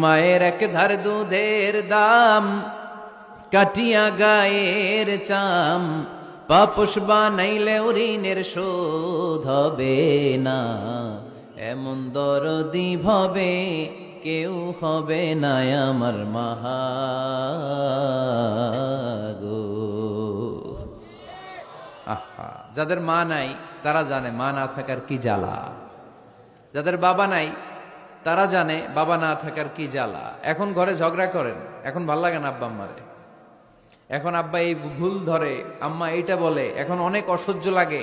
মায়ের এক ধার দুধের দাম, কাটিয়া গায়ের চাম, পাপোশ বানাইলে ঋণের শোধ হবে না। এমন দরদি ভাবে কেউ হবে না আমার মাহাগো। আহা, যাদের মা নাই তারা জানে মা না থাকার কি জ্বালা। যাদের বাবা নাই তারা জানে বাবা না থাকার কি জ্বালা। এখন ঘরে ঝগড়া করেন, এখন ভাল লাগে না আব্বা আম্মারে, এখন আব্বা এই ভুল ধরে, আম্মা এইটা বলে, এখন অনেক অসহ্য লাগে।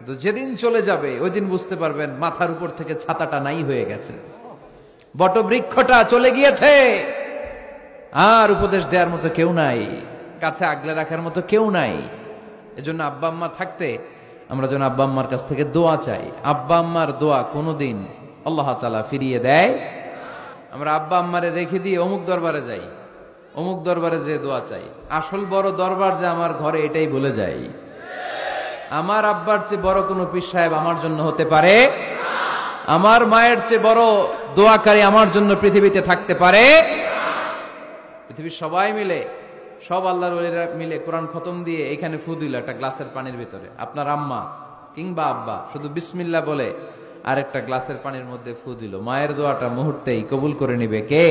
তো যেদিন চলে যাবে ওই দিন বুঝতে পারবেন মাথার উপর থেকে ছাতাটা নাই হয়ে গেছে, বটবৃক্ষটা চলে গিয়েছে, আর উপদেশ দেওয়ার মতো কেউ নাই, কাছে আগলে রাখার মতো কেউ নাই। এজন্য আব্বা আম্মা থাকতে আমরা যেন আব্বা আম্মার কাছ থেকে দোয়া চাই। আব্বা আম্মার দোয়া কোনোদিন আল্লাহ তাআলা ফিরিয়ে দেয়। আমরা আব্বা আম্মারে রেখে দিয়ে অমুক দরবারে যাই, অমুক দরবারে যে দোয়া চাই, আসল বড় দরবার যে আমার ঘরে এটাই ভুলে যাই। আমার আব্বার চেয়ে বড় কোনো পীর সাহেব আমার জন্য হতে পারে, আমার মায়ের চেয়ে বড় দোয়াকারী আমার জন্য পৃথিবীতে থাকতে পারে। পৃথিবীর সবাই মিলে, সব আল্লাহর ওলিরা মিলে কোরআন খতম দিয়ে এখানে ফু দিল একটা গ্লাসের পানির ভিতরে, আপনার আম্মা কিংবা আব্বা শুধু বিসমিল্লাহ বলে আর একটা গ্লাসের পানির মধ্যে ফু দিল, মায়ের দোয়াটা মুহূর্তেই কবুল করে নিবে কে?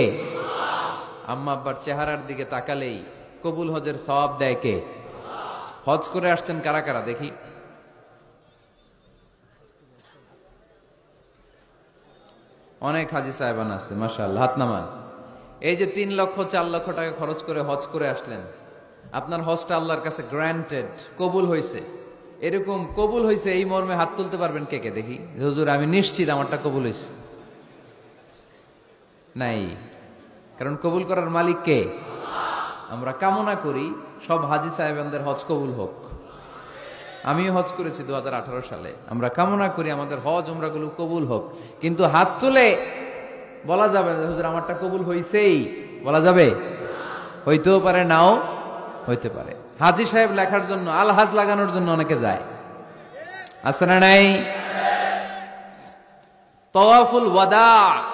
আম্মা আব্বার চেহারার দিকে তাকালেই কবুল হজের সওয়াব দেয় কে? হজ করে আসছেন কারা কারা দেখি? অনেক হাজি সাহেবান আছে মাশাআল্লাহ, হাত নামান। এই যে 3 লক্ষ 4 লক্ষ টাকা খরচ করে হজ করে আসলেন, আপনার হজটা আল্লাহর কাছে গ্র্যান্টেড, কবুল হয়েছে, এরকম কবুল হয়েছে এই মর্মে হাত তুলতে পারবেন কে কে দেখি? হুজুর আমি নিশ্চিত আমারটা কবুল হয়েছে। নাই, কারণ কবুল করার মালিক কে? আমরা কামনা করি সব হাজি সাহেবানদের হজ কবুল হোক। আমিও হজ করেছি 2018 সালে। আমরা কামনা করি আমাদের হজ উমরাগুলো কবুল হোক, কিন্তু হাত তুলে বলা যাবে না হুজুর আমারটা কবুল হইছেই, বলা যাবে? হইতেও পারে, নাও হইতে পারে। হাজি সাহেব লেখার জন্য, আল হাজ লাগানোর জন্য অনেকে যায়, আছে না নাই? তাওয়াফুল ওয়াদা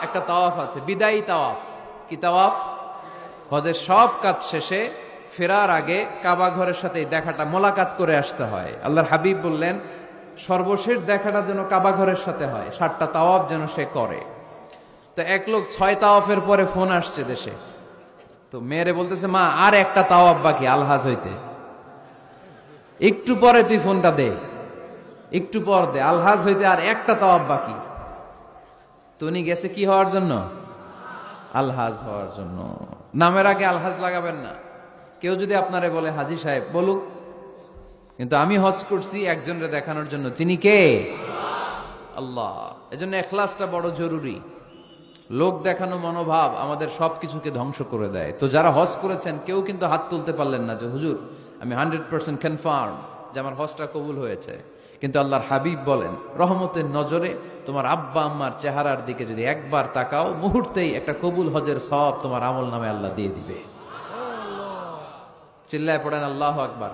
একটা তাওয়াফ আছে, বিদায়ী তাওয়াফ। কি তাওয়াফ? হজের সব কাজ শেষে ফেরার আগে কাবা ঘরের সাথে দেখাটা, মোলাকাত করে আসতে হয়। আল্লাহর হাবিব বললেন সর্বশেষ দেখাটা যেন কাবা ঘরের সাথে হয়, 7টা তাওয়াফ যেন সে করে। তো এক লোক 6 তাওয়াফের পরে ফোন আসছে দেশে, তো মেয়েরে বলতেছে মা আর একটা তাওয়াফ বাকি আলহাজ হইতে, একটু পরে তুই ফোনটা দে, একটু পর দে, আলহাজ হইতে আর একটা তাওয়াফ বাকি। তো উনি গেছে কি হওয়ার জন্য? আলহাজ হওয়ার জন্য। নামের আগে আলহাজ লাগাবেন না। কেউ যদি আপনারে বলে হাজি সাহেব, বলুক, কিন্তু আমি হজ করছি একজনরে দেখানোর জন্য, তিনি কে? আল্লাহ। এজন্য ইখলাসটা বড় জরুরি। লোক দেখানো মনোভাব আমাদের সবকিছুকে ধ্বংস করে দেয়। তো যারা হজ করেছেন কেউ কিন্তু হাত তুলতে পারলেন না যে হুজুর আমি 100% কনফার্ম যে আমার হজটা কবুল হয়েছে। কিন্তু আল্লাহর হাবিব বলেন রহমতের নজরে তোমার আব্বা আম্মার চেহারার দিকে যদি একবার তাকাও, মুহূর্তেই একটা কবুল হজের সওয়াব তোমার আমল নামে আল্লাহ দিয়ে দিবে। চিল্লায় পড়েন আল্লাহু আকবার।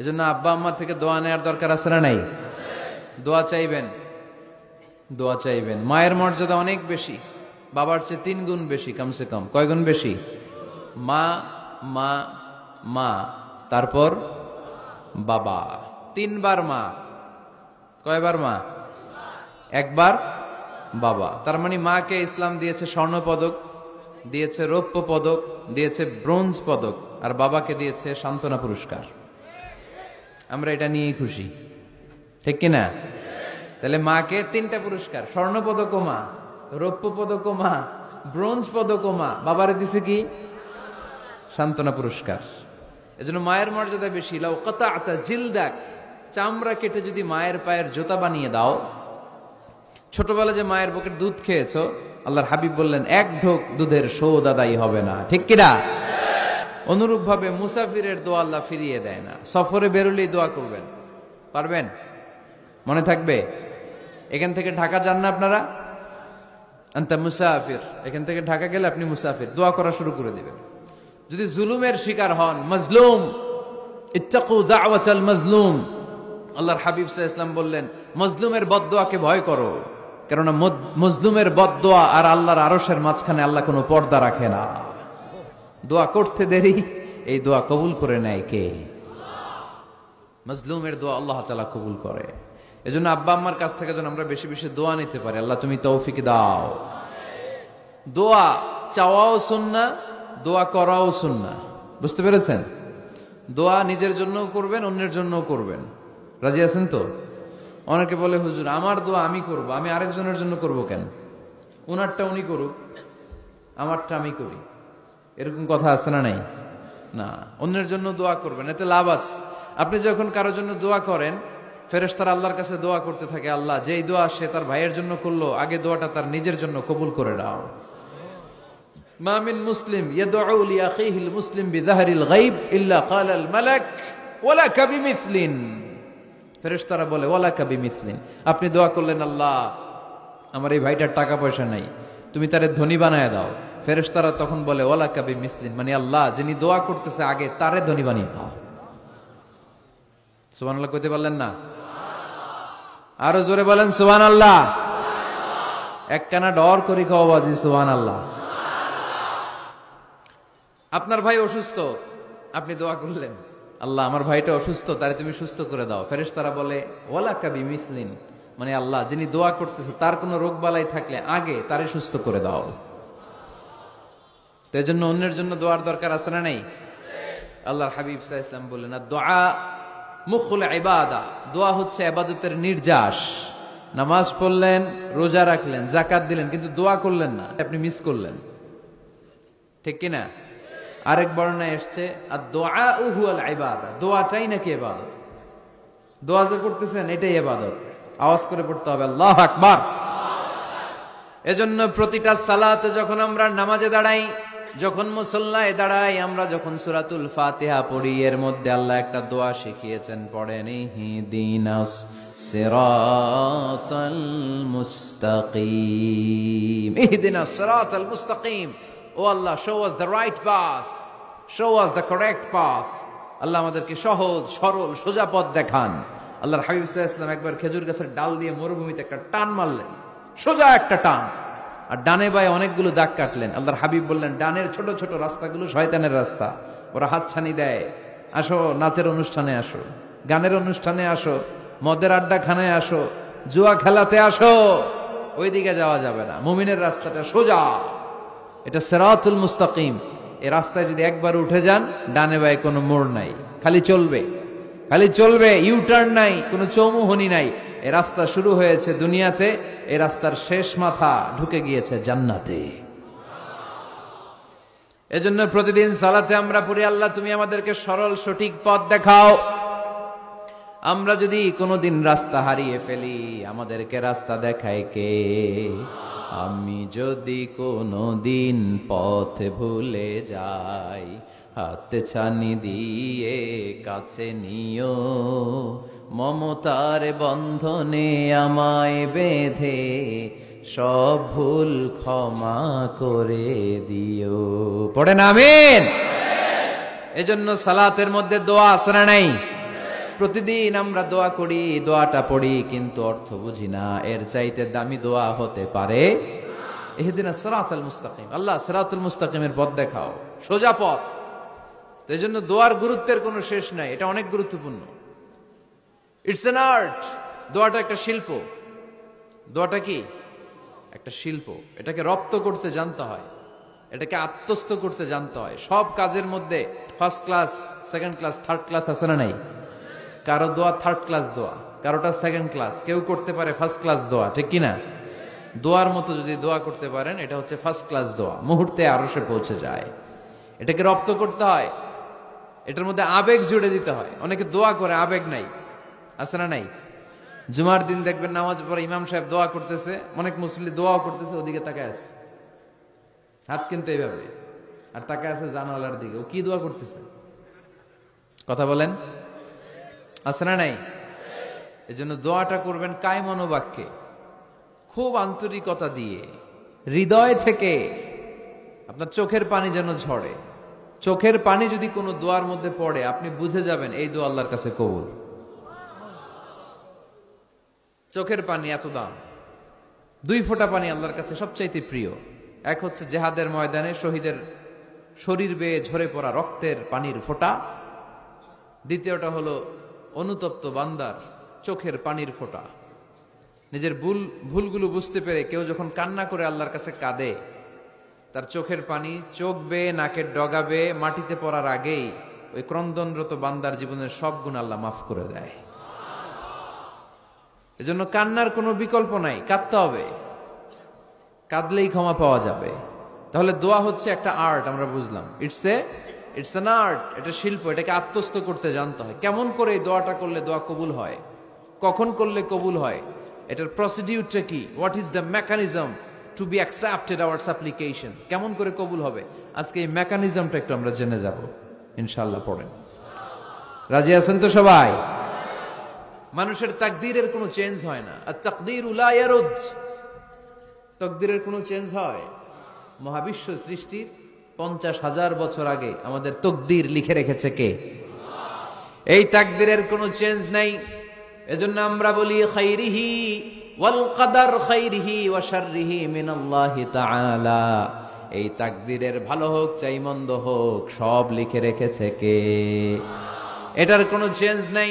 এজন্য আব্বা আম্মা থেকে দোয়া নেওয়ার দরকার আছে না নাই? দোয়া চাইবেন, দোয়া চাইবেন। মায়ের মর্যাদা অনেক বেশি, বাবার চেয়ে 3 গুণ বেশি, কমসে কম। কয় গুণ বেশি? মা মা মা, তারপর বাবা। 3 বার মা। কয়বার মা? 1 বার বাবা। তার মানে মাকে ইসলাম দিয়েছে স্বর্ণ পদক, দিয়েছে রৌপ্য পদক, দিয়েছে ব্রোঞ্জ পদক, আর বাবাকে দিয়েছে সান্ত্বনা পুরস্কার। আমরা এটা নিয়েই খুশি, ঠিক কিনা? তাহলে মাকে 3টা পুরস্কার, স্বর্ণ পদকও মা, রৌপ্য পদকও মা, ব্রোঞ্জ পদকও মা, বাবারে দিছে কি? সান্ত্বনা পুরস্কার। এজন্য মায়ের মর্যাদা বেশি। লাউ কাতাআতা জিলদাক, চামড়া কেটে যদি মায়ের পায়ের জুতা বানিয়ে দাও। ছোটবেলা যে মায়ের বুকের দুধ খেয়েছো, আল্লাহর হাবিব বললেন 1 ঢোক দুধের শোধ আদায় হবে না, ঠিক কিনা? অনুরূপ ভাবে মুসাফিরের দোয়া আল্লাহ ফিরিয়ে দেয় না। সফরে বেরোলেই দোয়া করবেন, পারবেন? মনে থাকবে? এখান থেকে ঢাকা যান না আপনারা? আনতা মুসাফির, এখান থেকে ঢাকা গেলে আপনি মুসাফির, দোয়া করা শুরু করে দিবেন। যদি জুলুমের শিকার হন, মাজলুম, ইত্তাকু দাওয়াতাল মাজলুম, আল্লাহর হাবিব সাল্লাল্লাহু আলাইহি ওয়াসাল্লাম বললেন মজলুমের বদদোয়াকে ভয় করো। কেননা মজলুমের বদদোয়া আর আল্লাহর আরশের মাঝখানে আল্লাহ কোনো পর্দা রাখে না। দোয়া করতে দেরি, এই দোয়া কবুল করে নেয় কে? মজলুমের দোয়া আল্লাহ তাআলা কবুল করে। এজন্য আব্বা আম্মার কাছ থেকে যেন আমরা বেশি বেশি দোয়া নিতে পারি, আল্লাহ তুমি তৌফিক দাও। দোয়া চাওয়াও সুন্নাহ, দোয়া করাও সুন্নাহ। বুঝতে পেরেছেন? দোয়া নিজের জন্যও করবেন, অন্যের জন্যও করবেন। রাজি আছেন তো? অনেকে বলে হুজুর আমার দোয়া আমি করব, আমি আরেকজনের জন্য করব কেন? ওনারটা উনি করুক, আমারটা আমি করি, এরকম কথা আছে না নাই? না, অন্যের জন্য দোয়া করবেন, এতে লাভ আছে। আপনি যখন কারোর জন্য দোয়া করেন, ফেরেশতারা আল্লাহর কাছে দোয়া করতে থাকে, আল্লাহ যেই দোয়া সে তার ভাইয়ের জন্য করলো, আগে দোয়াটা তার নিজের জন্য কবুল করে দাও। মা মিন মুসলিম ইয়াদউ লিআখিহিল মুসলিম বিযাহরিল গায়ব ইল্লা ক্বালাল মালাক ওয়ালাকা বিমিসলিন। ফেরেশতারা বলে ওয়ালাকা বিমিসলিন, আপনি দোয়া করলেন আল্লাহ আমার এই ভাইটার টাকা পয়সা নাই, তুমি তারে ধনী বানায় দাও। ফেরেশতারা তখন বলে ওয়ালাকা বিমিসলিন, মানে আল্লাহ যিনি দোয়া করতেছে আগে তারে ধনী বানিয়ে দাও। সুবহানাল্লাহ কইতে পারলেন না? আরো জোরে বলেন সুবহানাল্লাহ। একখানা ডর করি খাওয়া বাজি সুবহানাল্লাহ। আপনার ভাই অসুস্থ, আপনি দোয়া করলেন আল্লাহ আমার ভাইটা অসুস্থ, তারে তুমি সুস্থ করে দাও। ফেরেশতারা বলে ওয়ালাকা বিমিসলিন, মানে আল্লাহ যিনি দোয়া করতেছে তার কোনো রোগ বালাই থাকলে আগে তারে সুস্থ করে দাও। তো এই জন্য অন্যের জন্য দোয়ার দরকার আছে না নাই? আল্লাহর হাবিব সাল্লাল্লাহু আলাইহি ওয়াসাল্লাম বললেন দোয়া মুখুল ইবাদা, দোয়া হচ্ছে ইবাদতের নির্যাস। নামাজ পড়লেন, রোজা রাখলেন, যাকাত দিলেন, কিন্তু দোয়া করলেন না, আপনি মিস করলেন, ঠিক কি না? আরেক বর্ণনায় এসেছে আদ-দুআ হুয়াল ইবাদা, দোয়াটাই নাকি ইবাদত। দোয়া যে করতেছেন এটাই ইবাদত। আওয়াজ করে পড়তে হবে আল্লাহু আকবার। এজন্য প্রতিটা সালাতে যখন আমরা নামাজে দাঁড়াই, যখন মুসল্লায় দাঁড়াই, আমরা যখন সূরাতুল ফাতিহা পড়ি, এর মধ্যে আল্লাহ একটা দোয়া শিখিয়েছেন, পড়েন ইহদিনাস সিরাতাল মুস্তাকিম। ইহদিনাস সিরাতাল মুস্তাকিম, ও আল্লাহ show us the right path, show us the correct path। আল্লাহ আমাদেরকে সহজ সরল সোজা পথ দেখান। আল্লাহর হাবিব সাল্লাল্লাহু আলাইহি ওয়াসাল্লাম একবার খেজুর গাছের ডাল দিয়ে মরুভূমিতে একটা টান মারলেন, সোজা একটা টান, আর ডানে বায়ে অনেকগুলো দাগ কাটলেন। আল্লাহর হাবিব বললেন ডানের ছোট ছোট রাস্তাগুলো শয়তানের রাস্তা, ওরা হাতছানি দেয়, আসো নাচের অনুষ্ঠানে আসো, গানের অনুষ্ঠানে আসো, মদের আড্ডাখানায় আসো, জুয়া খেলাতে আসো, ওইদিকে যাওয়া যাবে না, মুমিনের রাস্তাটা সোজা, এটা সিরাতুল মুস্তাকিম। এই রাস্তায় যদি একবার উঠে যান, ডানে বায়ে কোনো মোড় নাই, খালি চলবে, খালি চলবে, ইউটার্ন নাই, কোনো চৌমুহনী নাই। এই রাস্তা শুরু হয়েছে দুনিয়াতে, এই রাস্তার শেষ মাথা ঢুকে গিয়েছে জান্নাতে। এজন্য প্রতিদিন সালাতে আমরা পড়ি আল্লাহ তুমি আমাদেরকে সরল সঠিক পথ দেখাও। আমরা যদি কোনোদিন রাস্তা হারিয়ে ফেলি, আমাদেরকে রাস্তা দেখায় কে? আমি যদি কোনোদিন পথ ভুলে যাই, হাতে ছানি দিয়ে কাছে নিও, মমতার বন্ধনে আমায় বেঁধে সব ভুল ক্ষমা করে দিও। পড়েন আমিন। এজন্য সালাতের মধ্যে দোয়া আছে না নাই? প্রতিদিন আমরা দোয়া করি, দোয়াটা পড়ি, কিন্তু অর্থ বুঝি না। এর চাইতে দামি দোয়া হতে পারে ইহদিনাস সিরাতাল মুস্তাকিম, আল্লাহ সিরাতুল মুস্তাকিমের পথ দেখাও, সোজা পথ। তো এই জন্য দোয়ার গুরুত্বের কোনো শেষ নাই, এটা অনেক গুরুত্বপূর্ণ। ইটস অ্যান আর্ট, দোয়াটা একটা শিল্প। দোয়াটা কি? একটা শিল্প। এটাকে রপ্ত করতে জানতে হয়, এটাকে আত্মস্থ করতে জানতে হয়। সব কাজের মধ্যে first class, second class, third class আছে না নাই? কারো দোয়া থার্ড ক্লাস দোয়া, কারোটা সেকেন্ড ক্লাস, কেউ করতে পারে ফার্স্ট ক্লাস দোয়া, ঠিক কিনা? দোয়ার মতো যদি দোয়া করতে পারেন, এটা হচ্ছে ফার্স্ট ক্লাস দোয়া, মুহূর্তে আরশে পৌঁছে যায়। এটাকে রপ্ত করতে হয়, এটার মধ্যে আবেগ জুড়ে দিতে হয়। অনেকে দোয়া করে আবেগ নাই, আছে না নাই? জুমার দিন দেখবেন নামাজ পড়ে ইমাম সাহেব দোয়া করতেছে, অনেক মুসল্লি দোয়াও করতেছে, ওদিকে তাকায় আছে, হাত কিন্তু এইভাবে, আর তাকায় আছে জানালার দিকে, ও কি দোয়া করতেছে? কথা বলেন, আছে না নাই? এই জন্য দোয়াটা করবেন কায় মনোবাক্যে, খুব আন্তরিকতা দিয়ে, হৃদয় থেকে। আপনার চোখের পানি যেন ঝরে। চোখের পানি যদি কোনো দোয়ার মধ্যে পড়ে, আপনি বুঝে যাবেন এই দোয়া আল্লাহর কাছে কবুল। চোখের পানি এত দাম। দুই ফোঁটা পানি আল্লাহর কাছে সবচাইতে প্রিয়। এক হচ্ছে জেহাদের ময়দানে শহীদের শরীর বেয়ে ঝরে পড়া রক্তের পানির ফোঁটা, দ্বিতীয়টা হলো অনুতপ্ত বান্দার চোখের পানির ফোঁটা। নিজের ভুলগুলো বুঝতে পেরে কেউ যখন কান্না করে আল্লাহর কাছে কাঁদে, তার চোখের পানি চোখ বেয়ে নাকের ডগা বেয়ে মাটিতে পড়ার আগেই ওই ক্রন্দনরত বান্দার জীবনের সব গুণ আল্লাহ মাফ করে দেয়। এজন্য কান্নার কোনো বিকল্প নাই, কাঁদতে হবে, কাঁদলেই ক্ষমা পাওয়া যাবে। তাহলে দোয়া হচ্ছে একটা আর্ট, আমরা বুঝলাম। ইটস অ্যান আর্ট, এটা শিল্প, এটাকে আত্মস্থ করতে জানতে হয়। কেমন করে এই দোয়াটা করলে দোয়া কবুল হয়, কখন করলে কবুল হয়, এটার প্রসিডিউরটা কি, what is the mechanism two be accepted hour সাপ্লিকেশন, কেমন করে কবুল হবে, আজকে এই মেকানিজমটা একটু আমরা জেনে যাব ইনশাআল্লাহ। পড়েন, রাজি আছেন তো সবাই? মানুষের তাকদীরের কোনো চেঞ্জ হয় না। আর তাকদীরু লা ইয়ারুদ, তাকদীরের কোনো চেঞ্জ হয়? মহাবিশ্ব সৃষ্টির 50,000 বছর আগে আমাদের তাকদীর লিখে রেখেছে কে? এই তাকদীরের কোনো চেঞ্জ নাই। এজন্য আমরা বলি খাইরিহি ওয়াল কদর খাইরিহি ওয়া শাররিহি মিনাল্লাহি তাআলা। এই তাকদীরের ভালো হোক চাই মন্দ হোক সব লিখে রেখেছে কে? এটার কোনো চেঞ্জ নাই,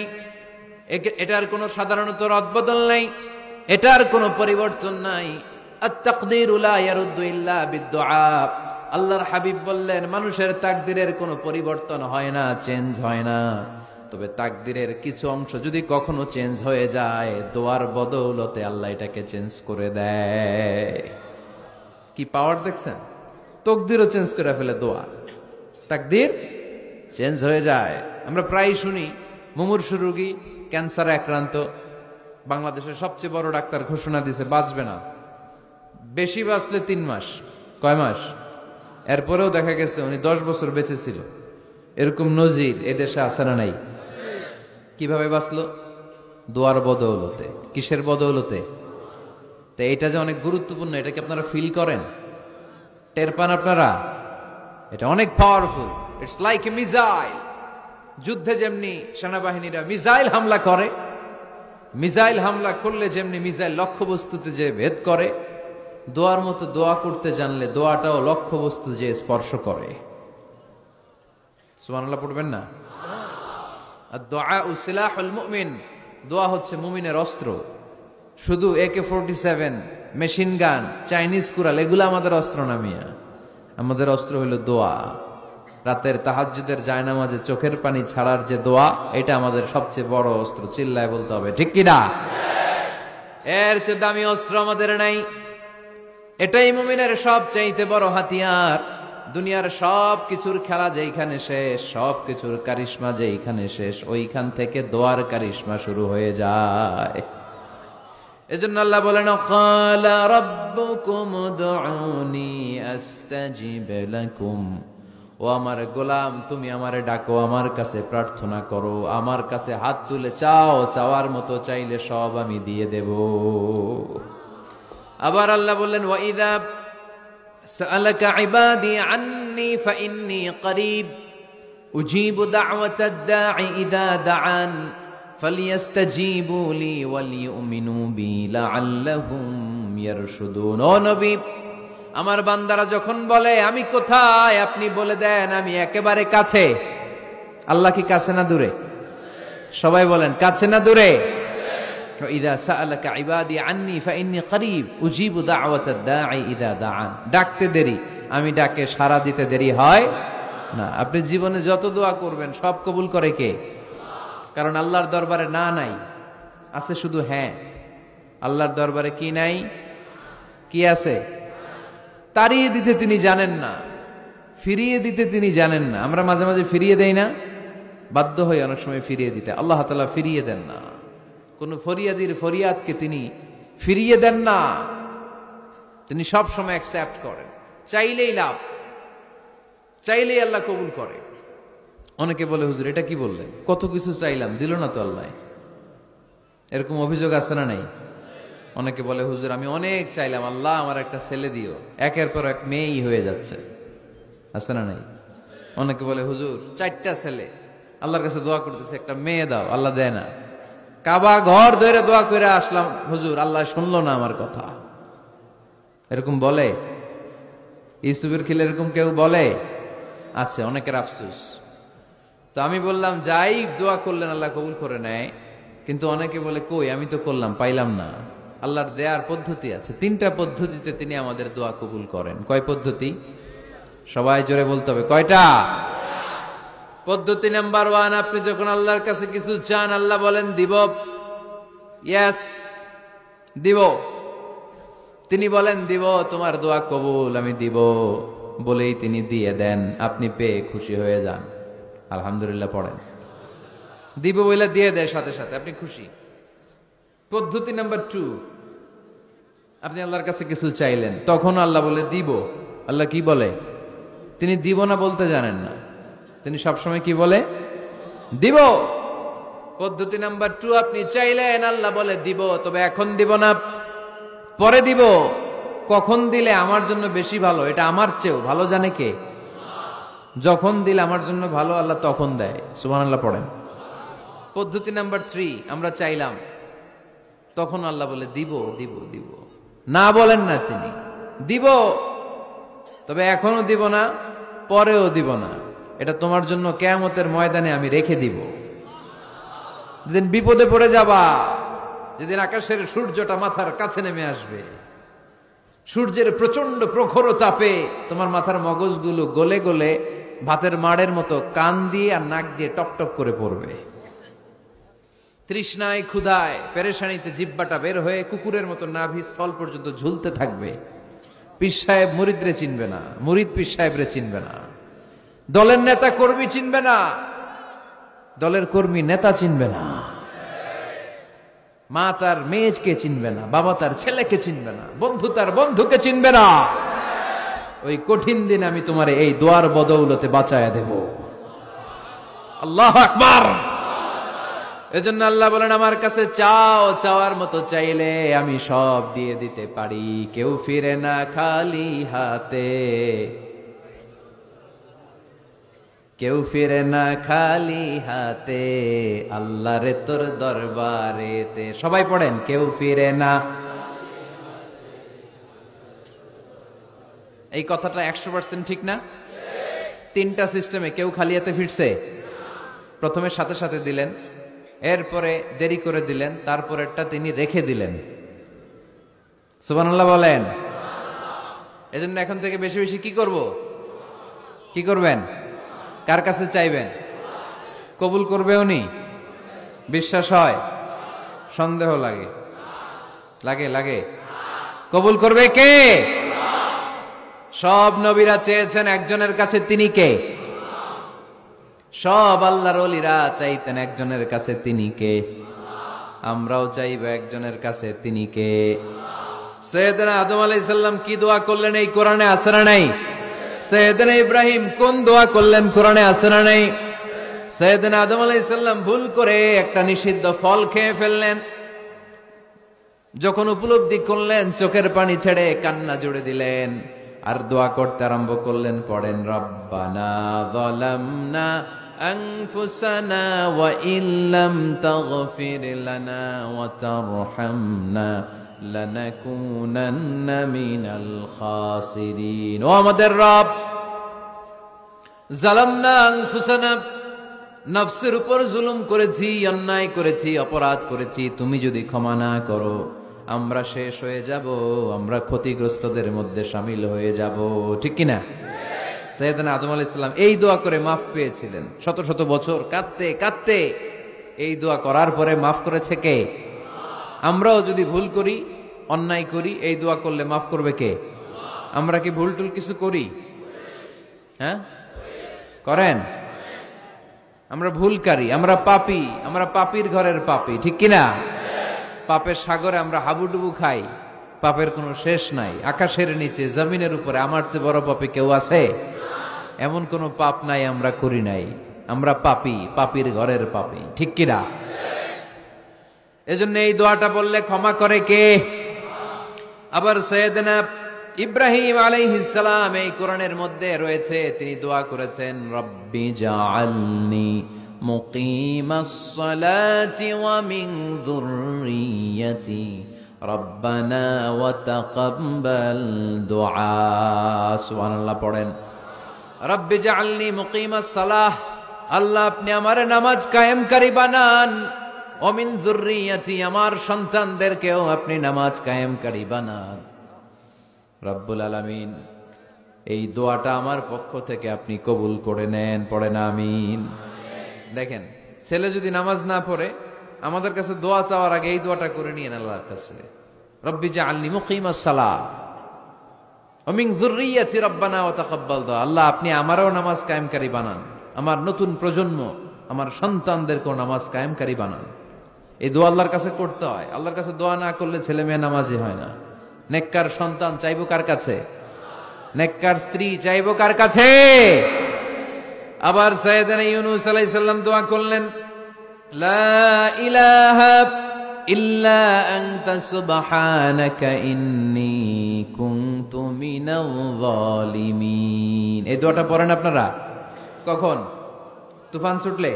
এটার কোনো সাধারণত রদবদল নাই, এটার কোনো পরিবর্তন নাই। আত-তাকদীরু লা ইয়ারুদ্দু ইল্লা বিদ-দুআ। আল্লাহর হাবিব বললেন মানুষের তাকদীরের কোনো পরিবর্তন হয় না, চেঞ্জ হয় না। তবে তাকদীরের কিছু অংশ যদি কখনো চেঞ্জ হয়ে যায়, দোয়ার বদৌলতে আল্লাহ এটাকে চেঞ্জ করে দেয়। কি পাওয়ার দেখছেন? তাকদীরও চেঞ্জ করে ফেলে দোয়া, তাকদীর চেঞ্জ হয়ে যায়। আমরা প্রায় শুনি মুমূর্ষু রোগী, ক্যান্সারে আক্রান্ত, বাংলাদেশের সবচেয়ে বড় ডাক্তার ঘোষণা দিয়েছে বাঁচবে না, বেশি বাঁচলে 3 মাস। কয় মাস? এরপরেও দেখা গেছে উনি 10 বছর বেঁচে ছিল। এরকম নজির এদেশে আছে না নাই? কিভাবে বাঁচলো? দোয়ার বদৌলতে। কিসের বদৌলতে? তো এটা যে অনেক গুরুত্বপূর্ণ, এটা কি আপনারা ফিল করেন, টের পান আপনারা? এটা অনেক powerful. It's like a missile. যুদ্ধে যেমনি সেনাবাহিনীরা মিসাইল হামলা করে, মিসাইল হামলা করলে যেমনি মিসাইল লক্ষ্যবস্তুতে যে ভেদ করে, দোয়ার মতো দোয়া করতে জানলে দোয়াটাও লক্ষ্যবস্তু যে স্পর্শ করে। সুবহানাল্লাহ পড়বেন না? আর-দুআউ সিলাহুল মুমিন, দোয়া হচ্ছে মুমিনের অস্ত্র। শুধু AK-47, machine gun, Chinese Corel এগুলো আমাদের অস্ত্র না মিয়া। আমাদের অস্ত্র হলো দোয়া। রাতের তাহাজ্জুদের জায়নামাজে চোখের পানি ছাড়ার যে দোয়া, এটা আমাদের সবচেয়ে বড় অস্ত্র। চিল্লায় বলতে হবে ঠিক কি না? এর চেয়ে দামি অস্ত্র আমাদের নাই। এটাই মুমিনের সবচাইতে বড় হাতিয়ার। দুনিয়ার সব কিছুর খেলা যেইখানে শেষ, সব কিছুর কারিশমা যেইখানে শেষ, ওইখান থেকে দোয়ার কারিশমা শুরু হয়ে যায়। এজন্য আল্লাহ বলেন ক্বালা রাব্বুকুম উদউনি আস্তাজিব লাকুম। ও আমার গোলাম, তুমি আমারে ডাকো, আমার কাছে প্রার্থনা করো, আমার কাছে হাত তুলে চাও, চাওয়ার মতো চাইলে সব আমি দিয়ে দেব। আবার আল্লাহ বললেন ওয়া ইযা সাআলাকা ইবাদি আন্নী ফাইন্নী করিব উজিবু দাওয়াতাদ দাঈ ইযা দাআন ফালিয়াস্তাজিবু লি ওয়ালিউমিনু বি লাআল্লাহুম ইয়ারশুদুন। ও নবী, আমার বান্দারা যখন বলে আমি কোথায়, আপনি বলে দেন আমি একেবারে কাছে। আল্লাহ কি কাছে না দূরে? সবাই বলেন কাছে না দূরে? ইযা সাআলাকা ইবাদি আন্নী ফাইন্নী করিব উজিবু দাওয়াতাদ দাঈ ইযা দাআন। ডাকতে দেরি, আমি ডাকে সাড়া দিতে দেরি হয় না। আপনি জীবনে যত দোয়া করবেন সব কবুল করে কে? কারণ আল্লাহর দরবারে না নাই, আছে শুধু হ্যাঁ। আল্লাহর দরবারে কি নাই? কি আছে? তাড়িয়ে দিতে তিনি জানেন না, ফিরিয়ে দিতে তিনি জানেন না। আমরা মাঝে মাঝে ফিরিয়ে দেই না, বাধ্য হই অনেক সময় ফিরিয়ে দিতে। আল্লাহ তাআলা ফিরিয়ে দেন না। কোন ফরিয়াদির ফরিয়াদকে তিনি ফিরিয়ে দেন না, তিনি সব সময় অ্যাকসেপ্ট করেন। চাইলেই লাভ, চাইলেই আল্লাহ কবুল করে। অনেকে বলে হুজুর এটা কি বললেন, কত কিছু চাইলাম দিল না তো আল্লাহ। এরকম অভিযোগ আছে না নাই? অনেকে বলে হুজুর আমি অনেক চাইলাম, আল্লাহ আমার একটা ছেলে দিও, একের পর এক মেয়েই হয়ে যাচ্ছে। আছে না নাই? অনেকে বলে হুজুর 4টা ছেলে, আল্লাহর কাছে দোয়া করতেছে একটা মেয়ে দাও, আল্লাহ দেয় না। কাবা ঘর ধরে দোয়া করে আসলাম হুজুর, আল্লাহ শুনলো না আমার কথা। এরকম বলে? ইউসুফের খিলে এরকম কেউ বলে? আছে, অনেকের আফসোস। তো আমি বললাম, যাই দোয়া করলেন আল্লাহ কবুল করে নেয়, কিন্তু অনেকে বলে কই আমি তো করলাম পাইলাম না। আল্লাহর দেয়ার পদ্ধতি আছে, 3টা পদ্ধতিতে তিনি আমাদের দোয়া কবুল করেন। কয় পদ্ধতি? সবাই জোরে বলতে হবে, কয়টা? পদ্ধতি নাম্বার 1, আপনি যখন আল্লাহর কাছে কিছু চান আল্লাহ বলেন দিব, ইয়েস দিব। তিনি বলেন দিব, তোমার দোয়া কবুল, আমি দিব বলেই তিনি দিয়ে দেন। আপনি পেয়ে খুশি হয়ে যান, আলহামদুলিল্লাহ পড়েন। দিব বলে দিয়ে দেয় সাথে সাথে, আপনি খুশি। পদ্ধতি নাম্বার 2, আপনি আল্লাহর কাছে কিছু চাইলেন, তখন আল্লাহ বলে দিব। আল্লাহ কি বলে? তিনি দিব না বলতে জানেন না, তিনি সবসময় কি বলে? দিব। পদ্ধতি নাম্বার 2, আপনি চাইলেন, আল্লাহ বলে দিব, তবে এখন দিব না, পরে দিব। কখন দিলে আমার জন্য বেশি ভালো, এটা আমার চেয়েও ভালো জানে কে? যখন দিলে আমার জন্য ভালো আল্লাহ তখন দেয়। সুবহানাল্লাহ পড়েন। পদ্ধতি নাম্বার 3, আমরা চাইলাম, তখন আল্লাহ বলে দিব দিব দিব, না বলেন না চিনি, দিব, তবে এখনো দিব না, পরেও দিব না, এটা তোমার জন্য কিয়ামতের ময়দানে আমি রেখে দিব। যেদিন বিপদে পড়ে যাবা, যেদিন আকাশের সূর্যটা মাথার কাছে নেমে আসবে, সূর্যের প্রচন্ড প্রখর তাপে তোমার মাথার মগজগুলো গলে গলে ভাতের মাড়ের মতো কান দিয়ে আর নাক দিয়ে টপটপ করে পড়বে। তৃষ্ণায় ক্ষুধায় পেরেশানিতে জিহ্বাটা বের হয়ে কুকুরের মতো নাভি স্থল পর্যন্ত ঝুলতে থাকবে। পীর সাহেব মুরিদরে চিনবে না, মুরিদ পীর সাহেবরে চিনবে না, দলের নেতা কর্মী চিনবে না, দলের কর্মী নেতা চিনবে না, মা তার মেয়েকে চিনবে না, বাবা তার ছেলেকে চিনবে না, বন্ধু তার বন্ধুকে চিনবে না। ওই কঠিন দিন আমি তোমার এই দোয়ার বদৌলতে বাঁচায়া দেব। আল্লাহু আকবার। এজন্য আল্লাহ বলেন, আমার কাছে চাও, চাওয়ার মতো চাইলে আমি সব দিয়ে দিতে পারি। কেউ ফিরে না খালি হাতে, কেউ ফিরে না খালি হাতে, আল্লাহরে তোর দরবারেতে। সবাই পড়েন, কেউ ফিরে না। এই কথাটা 100% ঠিক না? 3টা সিস্টেমে কেউ খালি হাতে ফিরছে? প্রথমে সাথে সাথে দিলেন, এরপরে দেরি করে দিলেন, তারপরেরটা তিনি রেখে দিলেন। সুবহানাল্লাহ বলেন। এজন্য এখন থেকে বেশি বেশি কি করব? কি করবেন? কার কাছে চাইবেন? কবুল করবে উনি? বিশ্বাস হয়? সন্দেহ লাগে? লাগে লাগে? কবুল করবে কে? সব নবীরা চেয়েছেন একজনের কাছে, তিনি কে? সব আল্লাহর ওলিরা চাইতেন একজনের কাছে, তিনি কে? আমরাও চাইব একজনের কাছে, তিনি কে? সাইয়েদনা আদম আলাইহিস সালাম কি দোয়া করলেন এই কোরআনে আছে না নাই? সাইয়েদনা ইব্রাহিম কোন দোয়া করলেন কোরআনে আছে না নাই? সাইয়েদনা আদম আলাইহিস সালাম ভুল করে একটা নিষিদ্ধ ফল খেয়ে ফেললেন, যখন উপলব্ধি করলেন চোখের পানি ছেড়ে কান্না জুড়ে দিলেন আর দোয়া করতে আরম্ভ করলেন। পড়েন, রব্বানা যালামনা আনফুসানা ওয়া ইল্লাম তাগফির লানা ওয়া তারহামনা লানাকুনান্না মিনাল খাসিরিন। ও আমাদের রব, যালামনা আনফুসানা, নফসের উপর জুলুম করেছি, অন্যায় করেছি, অপরাধ করেছি, তুমি যদি ক্ষমা না করো আমরা শেষ হয়ে যাব, আমরা ক্ষতিগ্রস্তদের মধ্যে শামিল হয়ে যাব। ঠিক কিনা? সাইয়েদনা আদম আলাইহিস সালাম এই দোয়া করে মাফ পেয়েছিলেন। শত শত বছর কাঁদতে কাঁদতে এই দোয়া করার পরে মাফ করেছে কে? আমরাও যদি ভুল করি, অন্যায় করি, এই দোয়া করলে মাফ করবে কে? আমরা কি ভুল টুল কিছু করি? হ্যাঁ, করেন? আমরা ভুলকারী, আমরা পাপী, আমরা পাপীর ঘরের পাপী। ঠিক কিনা? পাপের সাগরে আমরা হাবুডুবু খাই, পাপের কোনো শেষ নাই। আকাশের নিচে, জমিনের উপরে আমার চেয়ে বড় পাপী কেউ আছে? এমন কোনো পাপ নাই আমরা করি নাই। আমরা পাপী, পাপীর ঘরের পাপী। ঠিক কিনা? এজন্য এই দোয়াটা বললে ক্ষমা করে কে? আবার সাইয়েদনা ইব্রাহিম আলাইহিস সালাম এই কোরআনের মধ্যে রয়েছে, তিনি দোয়া করেছেন, রব্বি জাআলনি মুকিমাস সালাতি ওয়া মিন যুররিয়াতি রব্বানা ওয়া তাকাব্বাল দুআ। সুবহানাল্লাহ পড়েন। রব্বি জাআলনি মুকিমাস সালাহ, আল্লাহ আপনি আমার নামাজ কায়েমকারী বানান। ওয়া মিন যুররিয়াতি, আমার সন্তানদেরকেও আপনি নামাজ কায়েমকারী বানান। রব্বুল আলামিন এই দোয়াটা আমার পক্ষ থেকে আপনি কবুল করে নেন। পড়েন আমিন। দেখেন, ছেলে যদি নামাজ না পড়ে আমাদের কাছে দোয়া চাওয়ার আগে এই দোয়াটা করে নিয়েন আল্লাহর কাছে, রব্বি জাআলনি মুকিমাস সালাহ ওয়া মিন যুররিয়াতি রব্বানা ওয়া তাকাব্বাল দুআ। আল্লাহ আপনি আমারও নামাজ কায়েমকারী বানান, আমার নতুন প্রজন্ম, আমার সন্তানদেরকেও নামাজ কায়েমকারী বানান। এই দোয়া আল্লাহর কাছে করতে হয়। আল্লাহর কাছে দোয়া না করলে ছেলে মেয়ে নামাজি হয় না। নেককার সন্তান চাইবো কার কাছে? নেককার স্ত্রী চাইবো কার কাছে? আবার সাইয়েদনা ইউনূস আলাইহিস সালাম দোয়া করলেন, লা ইলাহা ইল্লা আনতা সুবহানাকা ইন্নী কুনতু মিনাল যালিমিন। এই দোয়াটা পড়েন আপনারা কখন? তুফান ছুটলে।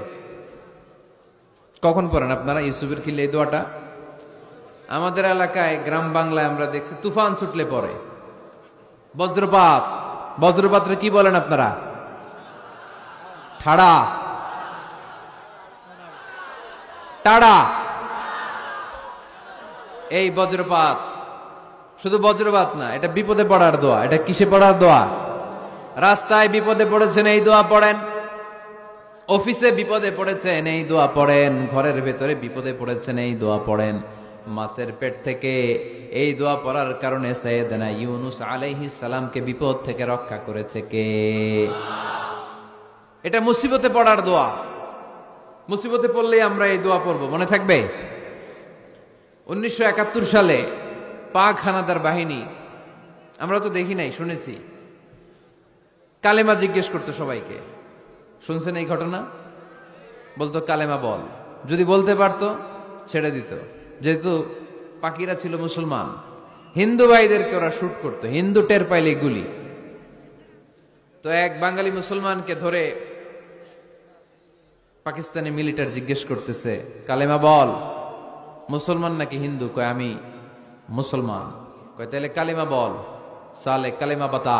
কখন পড়েন আপনারা ইউসুফের খিলে এই দোয়াটা? আমাদের এলাকায় গ্রাম বাংলায় আমরা দেখছি তুফান ছুটলে পড়ে। বজ্রপাত, বজ্রপাতরে কি বলেন আপনারা? ঠাড়া, টাড়া। এই বজ্রপাত শুধু বজ্রপাত না, এটা বিপদে পড়ার দোয়া। এটা কিসে পড়ার দোয়া? রাস্তায় বিপদে পড়েছেন এই দোয়া পড়েন, অফিসে বিপদে পড়েছেন এই দোয়া পড়েন, ঘরের ভেতরে বিপদে পড়েছেন এই দোয়া পড়েন। মাছের পেট থেকে এই দোয়া পড়ার কারণে সাইয়েদনা ইউনূস আলাইহিস সালামকে বিপদ থেকে রক্ষা করেছে কে? এটা মুসিবতে পড়ার দোয়া। মুসিবতে পড়লেই আমরা এই দোয়া পড়ব, মনে থাকবে? 1971 সালে পাক হানাদার বাহিনী, আমরা তো দেখি নাই, শুনেছি, কালেমা জিজ্ঞেস করতো সবাইকে। শুনছেন এই ঘটনা? বলতো কালেমা বল, যদি বলতে পারতো ছেড়ে দিত। যেহেতু পাকিরা ছিল মুসলমান, হিন্দু ভাইদেরকে ওরা শুট করতো, হিন্দু টের পাইলে গুলি। তো এক বাঙালি মুসলমানকে ধরে পাকিস্তানি মিলিটার জিজ্ঞেস করতেছে, কালেমা বল, মুসলমান নাকি হিন্দু? কয় আমি মুসলমান। কয় তাহলে কালেমা বল, সালে কালেমা বাতা।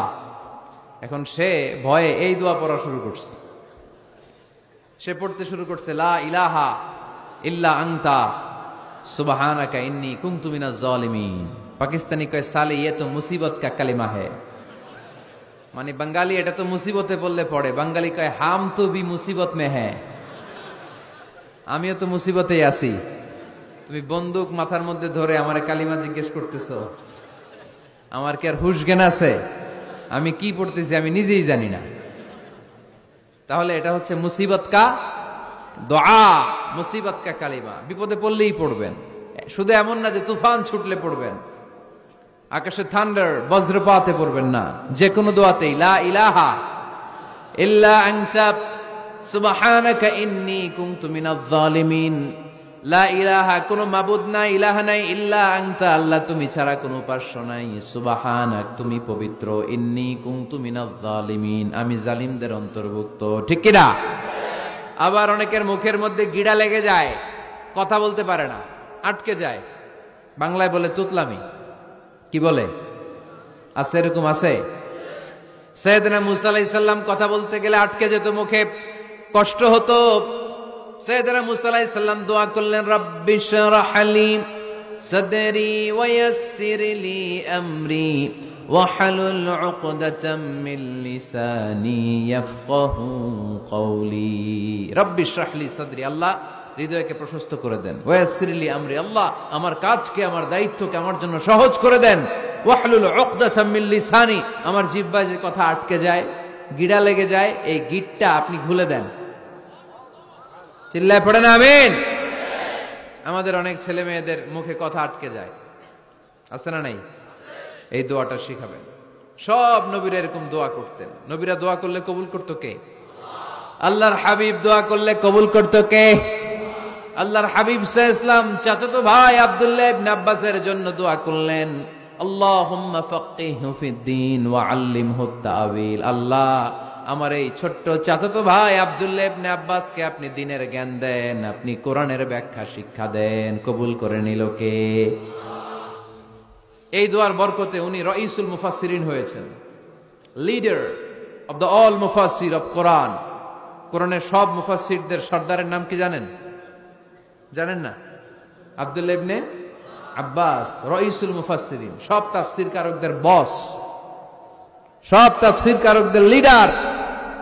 এখন সে ভয়ে এই দোয়া পড়া শুরু করছে। সে পড়তে শুরু করছে, লা ইলাহা ইল্লা আনতা সুবহানাকা ইন্নী কুনতু মিনাজ জালিমিন। পাকিস্তানি কয় সালে ये तो मुसीबत का कलिमा है। মানে বাঙালি এটা তো মুসিবতে পড়লে পড়ে, বাঙালি কয় হাম তো ভি মুসিবত মে হ্যায়, আমিও তো মুসিবতেই আছি। তুমি বন্দুক মাথার মধ্যে ধরে আমারে কালিমা জিজ্ঞেস করতেছো, আমার কি আর হুশ জ্ঞান আছে? আমি কি পড়তেছি আমি নিজেই জানি না। তাহলে এটা হচ্ছে মুসিবত কা দোয়া, মুসিবত কা কালিমা। বিপদে পড়লেই পড়বেন, শুধু এমন না যে তুফান ছুটলে পড়বেন, আকাশে থান্ডার বজ্রপাতে পড়বেন না। যে কোনো দোয়াতেই লা ইলাহা ইল্লা আনতা সুবহানাকা ইন্নী কুনতু মিনাজ জালিমিন। লা ইলাহা, কোনো মাবুদ নাই, ইলাহা নাই, ইল্লা আনতা, আল্লাহ তুমি ছাড়া কোনো উপাস্য নাই, সুবহানাক, তুমি পবিত্র, ইন্নী কুনতু মিনাজ জালিমিন, আমি জালিমদের অন্তর্ভুক্ত। ঠিক কি না? আবার অনেকের মুখের মধ্যে গিড়া লেগে যায়, কথা বলতে পারে না, আটকে যায়। বাংলায় বলে তুতলামি। কি বলে? আছে, এরকম আছে। সাইয়েদনা মুসা আলাইহিস সালাম কথা বলতে গেলে আটকে যেত, মুখে কষ্ট হতো। সাইয়েদনা মুসা আলাইহিস সালাম দোয়া করলেন, রাব্বি শরহ লি সাদরি ওয়া ইয়াসসির লি আমরি ওয়াহলুল উকদাতাম মিন লিসানি ইয়াফকাহু কওলি। রাব্বি শরহ লি সাদরি, আল্লাহ হৃদয়কে প্রশস্ত করে দেন। ওয়া ইয়াসসির লি আমরি, আল্লাহ আমার কাজকে, আমার দায়িত্বকে আমার জন্য সহজ করে দেন। ওয়াহলুল উকদাতাম মিন লিসানি, আমার জিহ্বায় যে কথা আটকে যায়, গিড়া লেগে যায়, এই গিটটা আপনি খুলে দেন। চিল্লায় পড়েন আমিন। আমাদের অনেক ছেলে মেয়েদের মুখে কথা আটকে যায়, আছে না নাই? এই দোয়াটা শিখাবেন। সব নবীরা এরকম দোয়া করতেন। নবীরা দোয়া করলে কবুল করতো কে? আল্লাহর হাবিব দোয়া করলে কবুল করতো কে? আল্লাহর হাবিব সাল্লাল্লাহু আলাইহি ওয়াসাল্লাম চাচাতো ভাই আব্দুল্লাহ ইবনে আব্বাসের জন্য দোয়া করলেন, আল্লাহুম্মা ফাক্কিহহু ফিদ্দীন ওয়া আল্লিমহু তা'ওয়িল। আল্লাহ আমার এই ছোট্ট চাচাতো ভাই আব্দুল্লাহ ইবনে আব্বাসকে আপনি দ্বীনের জ্ঞান দেন, আপনি কোরআনের ব্যাখ্যা শিক্ষা দেন। কবুল করে নিল কে? এই দোয়ার বরকতে উনি রাইসুল মুফাসসিরিন হয়েছেন, লিডার অফ দ্য অল মুফাসসির অফ কোরআন। কোরআনের সব মুফাসসিরদের সর্দারের নাম কি জানেন? জানেন না? আব্দুল্লাহ ইবনে আব্বাস, রাইসুল মুফাসসিরিন, সব তাফসীর কারকদের বস, সব তাফসীর কারকদের লিডার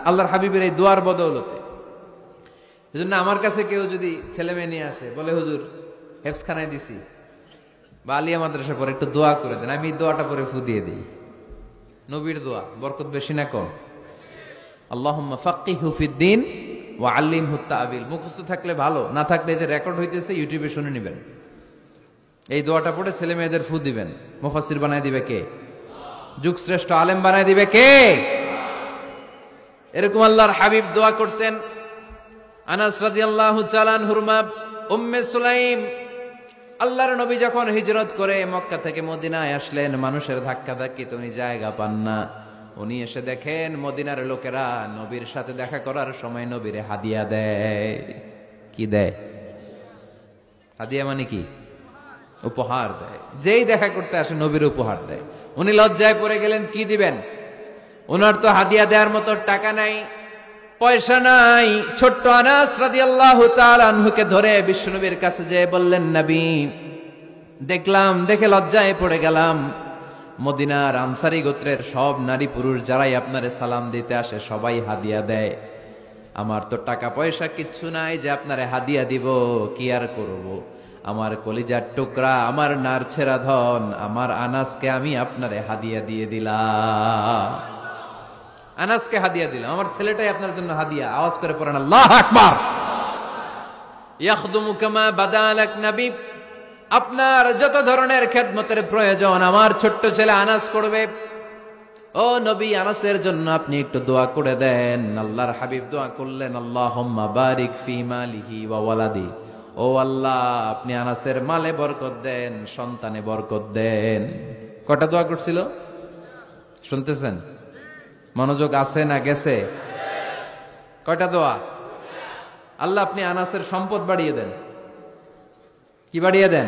আল্লাহর হাবিবের এই দোয়ার বদৌলতে। এজন্য আমার কাছে কেউ যদি ছেলে মেয়ে নিয়ে আসে, বলে হুজুর হেফজখানায় দিছি বা আলিয়া মাদ্রাসা পরে একটু দোয়া করে দেন, আমি দোয়াটা পরে ফু দিয়ে দিই। নবীর দোয়া, বরকত বেশি না কম? আল্লাহুম্মা ফাক্কিহু ফিদ্দিন ওয়া আল্লিমহু তা'বিল। মুখস্থ থাকলে ভালো, না থাকলে যে রেকর্ড হইতেছে ইউটিউবে শুনে নেবেন। এই দোয়াটা পড়ে ছেলে মেয়েদের ফু দিবেন। মুফাসসির বানায় দিবে কে? যুগ শ্রেষ্ঠ আলেম বানায় দিবে কে? এরকম আল্লাহর হাবিব দোয়া করতেন। আনাস রাদিয়াল্লাহু তাআলা আনহুর মা উম্মে সুলাইম, আল্লাহর নবী যখন হিজরত করে মক্কা থেকে মদিনায় আসলেন, মানুষের ধাক্কা ধাক্কিতে উনি জায়গা পান না। উনি এসে দেখেন মদিনার লোকেরা নবীর সাথে দেখা করার সময় নবীরে হাদিয়া দেয়। কি দেয়? হাদিয়া মানে কি? উপহার দেয়। যেই দেখা করতে আসে নবীর উপহার দেয়। উনি লজ্জায় পড়ে গেলেন, কি দিবেন? ওনার তো হাদিয়া দেওয়ার মতো টাকা নাই, পয়সা নাই। ছোট্ট আনাস রাদিয়াল্লাহু তাআলা আনহুকে ধরে বিশ্বনবীর কাছে যেয়ে বললেন, নবী দেখলাম, দেখে লজ্জায় পড়ে গেলাম, মদিনার আনসারী গোত্রের সব নারী পুরুষ যারাই আপনারে সালাম দিতে আসে সবাই হাদিয়া দেয়। আমার তো টাকা পয়সা কিচ্ছু নাই যে আপনারে হাদিয়া দিব, কি আর করব। আমার কলিজার টুকরা, আমার নারছেরা ধন, আমার আনাসকে আমি আপনারে হাদিয়া দিয়ে দিলাম। আনাসকে হাদিয়া দিলাম, আমার ছেলেটাই আপনার জন্য হাদিয়া। আওয়াজ করে পড়েন আল্লাহু আকবার। ইয়াখদুমু কামা বাদালাক নবী, আপনার যত ধরনের খেদমতের প্রয়োজন আমার ছোট্ট ছেলে আনাস করবে। ও নবী, আনাসের জন্য আপনি একটু দোয়া করে দেন। আল্লাহর হাবিব দোয়া করলেন, আল্লাহুম্মা বারিক ফি মালিহি ওয়া ওয়ালাদি। ও আল্লাহ, আপনি আনাসের মালে বরকত দেন, সন্তানে বরকত দেন। কয়টা দোয়া করছিল শুনতেছেন? মনোযোগ আছে না গেছে? কয়টা দোয়া? আল্লাহ আপনি আনাসের সম্পদ বাড়িয়ে দেন। কি বাড়িয়ে দেন?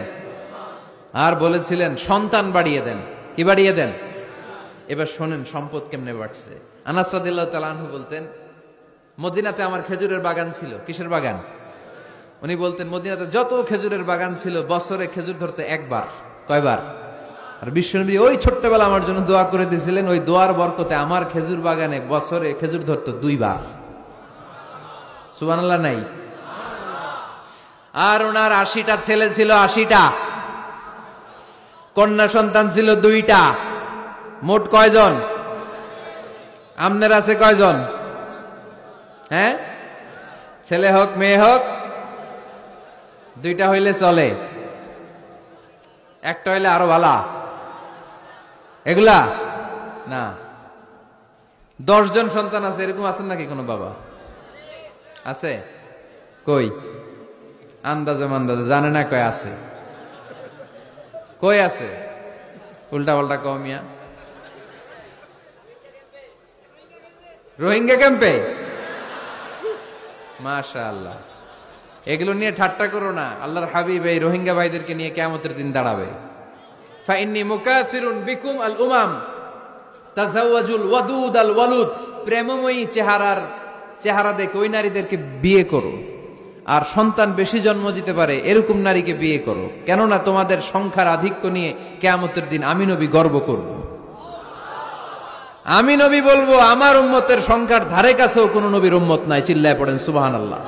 আর বলেছিলেন সন্তান বাড়িয়ে দেন। কি বাড়িয়ে দেন? এবার শোনেন সম্পদ কেমনে বাড়ছে। আনাস রাদিয়াল্লাহু তাআলা আনহু বলতেন, মদিনাতে আমার খেজুরের বাগান ছিল। কিসের বাগান? উনি বলতেন মদিনাতে যত খেজুরের বাগান ছিল বছরে খেজুর ধরতে একবার। কয়বার? আর বিশ্বনবী ওই ছোট্টবেলা আমার জন্য দোয়া করে দিয়েছিলেন, ওই দোয়ার বরকতে আমার খেজুর বাগানে বছরে খেজুর ধরতো 2 বার। সুবহানাল্লাহ নাই? আর ওনার 80টা ছেলে ছিল, 80টা কন্যা সন্তান ছিল 2টা। মোট কয়জন? আমনের আছে কয়জন? হ্যাঁ, ছেলে হোক মেয়ে হোক 2টা হইলে চলে, একটা হইলে আরো ভালো। এগুলা না, 10 জন সন্তান আছে, এরকম আছেন নাকি কোনো বাবা? আছে? কই? আন্দাজে মান্দাজে জানে না কয় আছে। কই আছে? উল্টা পাল্টা কমিয়া রোহিঙ্গা ক্যাম্পে। মাশাআল্লাহ, এগুলো নিয়ে ঠাট্টা করো না। আল্লাহর হাবিব এই রোহিঙ্গা ভাইদেরকে নিয়ে কিয়ামতের দিন দাঁড়াবে। ফাইন্নী মুকাসিরুন বিকুম আল উমাম তাজাওয়াজুল ওয়াদুদ আল ওয়ালুদ। প্রেমময়ী চেহারা দেখে ওই নারীদেরকে বিয়ে করো, আর সন্তান বেশি জন্ম দিতে পারে এরকম নারীকে বিয়ে করো। কেননা তোমাদের সংখ্যার আধিক্য নিয়ে কিয়ামতের দিন আমি নবী গর্ব করব। আমি নবী বলবো আমার উম্মতের সংখ্যার ধারে কাছেও কোন নবীর উম্মত নাই। চিল্লায় পড়েন সুবহানাল্লাহ।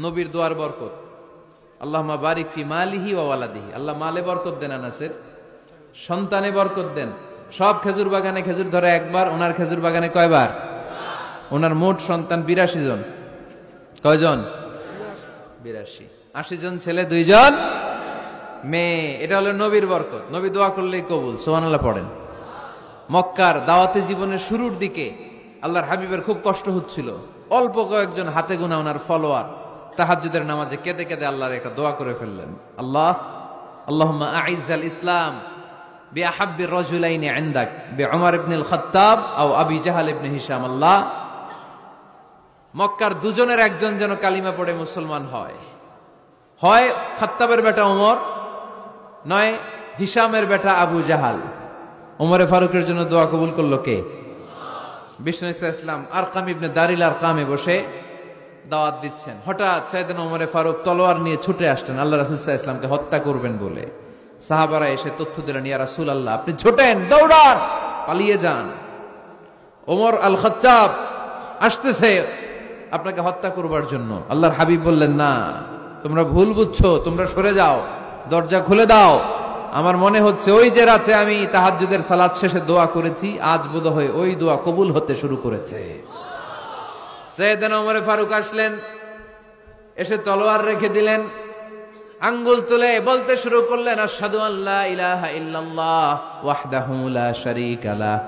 নবীর দোয়ার বরকত। আল্লাহুম্মা বারিক ফি মালিহি ওয়া ওয়ালাদিহি। আল্লাহ মালে বরকত দেন, আনাসের সন্তানে বরকত দেন। সব খেজুর বাগানে খেজুর ধরে একবার, ওনার খেজুর বাগানে কয়বার? ওনার মোট সন্তান 82 জন। কয়জন? 82। 80 জন ছেলে, 2 জন মেয়ে। এটা হলো নবীর বরকত। নবী দোয়া করলেই কবুল। সুবহানাল্লাহ পড়েন। মক্কার দাওয়াতি জীবনের শুরুর দিকে আল্লাহর হাবিবের খুব কষ্ট হচ্ছিল। অল্প কয়েকজন হাতে গোনা ওনার ফলোয়ার তাহাজ্জুদের নামাজে কেঁদে কেঁদে আল্লাহর একটা দোয়া করে ফেললেন। আল্লাহুম্মা আইজ্জাল ইসলাম বিআহাব্বির রাজুলাইনি ইনদাক বিউমর ইবনুল খাত্তাব আও আবি জাহল ইবনে হিশাম। আল্লাহ, মক্কার দুজনের একজন যেন কালিমা পড়ে মুসলমান হয়। হয় খাত্তাবের বেটা ওমর, নয় হিশামের বেটা আবু জাহাল ওমরে ফারুকের জন্য দোয়া কবুল করলো কে? বিষ্ণু ইসলাম আরকাম ইবনে দারিল আরকামে বসে দাওয়াত দিচ্ছেন। হঠাৎ সাইয়েদনা ওমরে ফারুক তলোয়ার নিয়ে ছুটে আসলেন আল্লাহ রাসূল সাল্লাল্লাহু আলাইহি ওয়াসাল্লামকে হত্যা করবেন বলে। সাহাবারা এসে তথ্য দিলেন, ইয়া রাসূলুল্লাহ, আপনি ছোটেন, দৌড়ান, পালিয়ে যান, ওমর আল খাত্তাব আসতেছে আপনাকে হত্যা করবার জন্য। আল্লাহর হাবিব বললেন, না, তোমরা ভুল বুঝছো, তোমরা সরে যাও, দরজা খুলে দাও। আমার মনে হচ্ছে ওই যে রাতে আমি তাহাজ্জুদের সালাত শেষে দোয়া করেছি, আজ বোধহয় ওই দোয়া কবুল হতে শুরু করেছে। সাইয়েদনা ওমর ফারুক আসলেন, এসে তলোয়ার রেখে দিলেন, আঙ্গুল তুলে বলতে শুরু করলেন, আশহাদু আল্লা ইলাহা ইল্লাল্লাহ ওয়াহদাহু লা শারীকা লাহ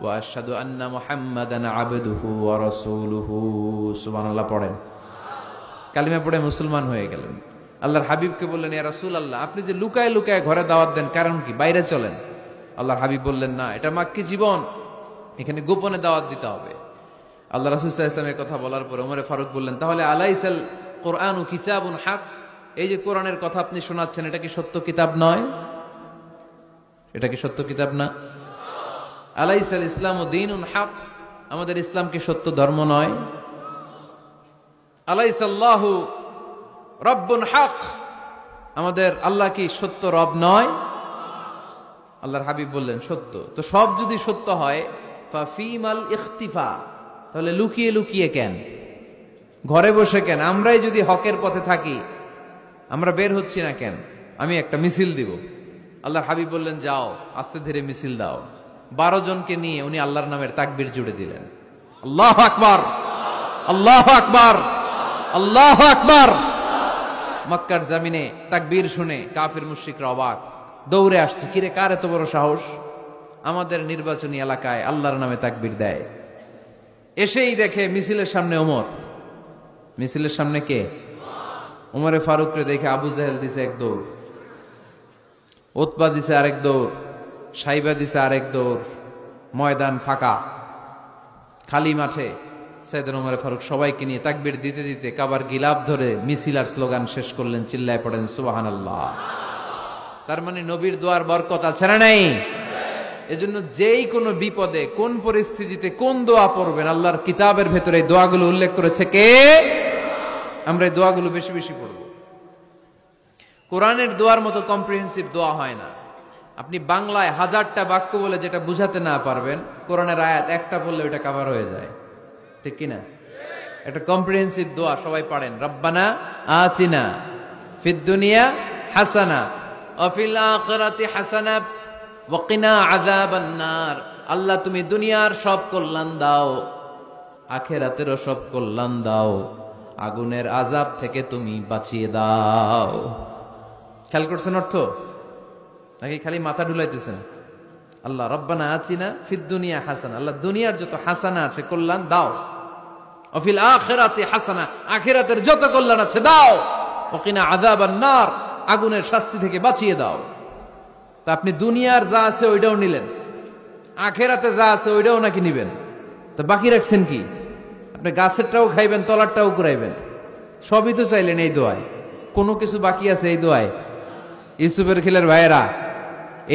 ওয়া আশহাদু আন্না মুহাম্মাদান আবদুহু ওয়া রাসূলুহু। সুবহানাল্লাহ পড়েন। কালিমা পড়ে মুসলমান হয়ে গেলেন। আল্লাহর হাবিবকে বললেন, ইয়া রাসূলুল্লাহ, আপনি যে লুকায় লুকায় ঘরে দাওয়াত দেন, কারণ কি? বাইরে চলেন। আল্লাহর হাবিব বললেন, না, এটা মাক্কি জীবন, এখানে গোপনে দাওয়াত দিতে হবে। আল্লাহ রাসূল সাল্লাল্লাহু আলাইহি ওয়াসাল্লামের কথা বলার পর ওমর ফারুক বললেন, তাহলে আলাইসাল কুরআনু কিতাবুন হক, এই যে কোরআনের কথা আপনি শোনাচ্ছেন, এটা কি সত্য কিতাব নয়? এটা কি সত্য কিতাব না? আলাইসাল ইসলামু দীনুন হক, আমাদের ইসলাম কি সত্য ধর্ম নয়? আলাইসাল্লাহু রব্বুন হক, আমাদের আল্লাহ কি সত্য রব নয়? আল্লাহর হাবিব বললেন, সত্য। তো সব যদি সত্য হয়, ফাফিমাল ইখতিফা, তাহলে লুকিয়ে লুকিয়ে কেন, ঘরে বসে কেন? আমরাই যদি হকের পথে থাকি, আমরা বের হচ্ছি না কেন? আমি একটা মিছিল দিব। আল্লাহর হাবিব বললেন, যাও, আস্তে ধীরে মিছিল দাও। 12 জনকে নিয়ে উনি আল্লাহর নামের তাকবীর জুড়ে দিলেন। আল্লাহু আকবার, আল্লাহু আকবার, আল্লাহু আকবার। মক্কার জমিনে তাকবীর শুনে কাফির মুশরিকরা অবাক, দৌড়ে আসছে, কিরে, কার এত বড় সাহস আমাদের নির্বাচনী এলাকায় আল্লাহর নামে তাকবীর দেয়? এসেই দেখে মিছিলের সামনে ওমর। মিছিলের সামনে কে? ওমরে ফারুককে দেখে আবু জাহেল দিছে এক দৌড়, উতবা দিছে আরেক দৌড়, সাইবা দিছে আরেক দৌড়। ময়দান ফাঁকা, খালি মাঠে সাইয়েদনা ওমর ফারুক সবাইকে নিয়ে তাকবীর দিতে দিতে কাবার গিলাফ ধরে মিছিল আর স্লোগান শেষ করলেন। চিল্লায় পড়েন সুবহানাল্লাহ। তার মানে নবীর দোয়ার বরকত আছে না নাই? এজন্য যেই কোনো বিপদে, কোন পরিস্থিতিতে কোন দোয়া পড়বেন, আল্লাহর কিতাবের ভেতরে এই দোয়াগুলো উল্লেখ করেছে কে? আমরা এই দোয়াগুলো বেশি বেশি পড়ব। কোরআনের দোয়ার মতো কম্প্রিহেন্সিভ দোয়া হয় না। আপনি বাংলায় 1000টা বাক্য বলে যেটা বুঝাতে না পারবেন, কোরআনের আয়াত একটা বললে ওটা কভার হয়ে যায়, ঠিক কিনা? একটা কম্প্রিহেন্সিভ দোয়া সবাই পড়েন, রব্বানা আতিনা ফিদ দুনিয়া হাসানা ওয়া ফিল আখিরাতি হাসানা ওয়া কিনা আযাবান নার। আল্লাহ, তুমি দুনিয়ার সব কল্যাণ দাও, আখিরাতেরও সব কল্যাণ দাও, আগুনের আযাব থেকে তুমি বাঁচিয়ে দাও। খেয়াল করছেন অর্থ নাকি খালি মাথা ঢুলাইতেছেন? আল্লাহ রব্বানা আতিনা ফিদ দুনিয়া হাসানা, আল্লাহ দুনিয়ার যত হাসানা আছে কল্যাণ দাও, ওয়া ফিল আখিরাতি হাসানা, আখিরাতের যত কল্যাণ আছে দাও, ওয়া কিনা আযাবান নার, আগুনের শাস্তি থেকে বাঁচিয়ে দাও। তা আপনি দুনিয়ার যা আছে ওইটাও নিলেন, আখিরাতে যা আছে ওইটাও নাকি নিবেন, তো বাকি রাখছেন কি? আপনি গাছেরটাও খাইবেন, তলারটাও কুড়াইবেন, সবই তো চাইলেন এই দোয়ায়। কোনো কিছু বাকি আছে এই দোয়ায়? ইউসুফের খিলের ভাইয়েরা,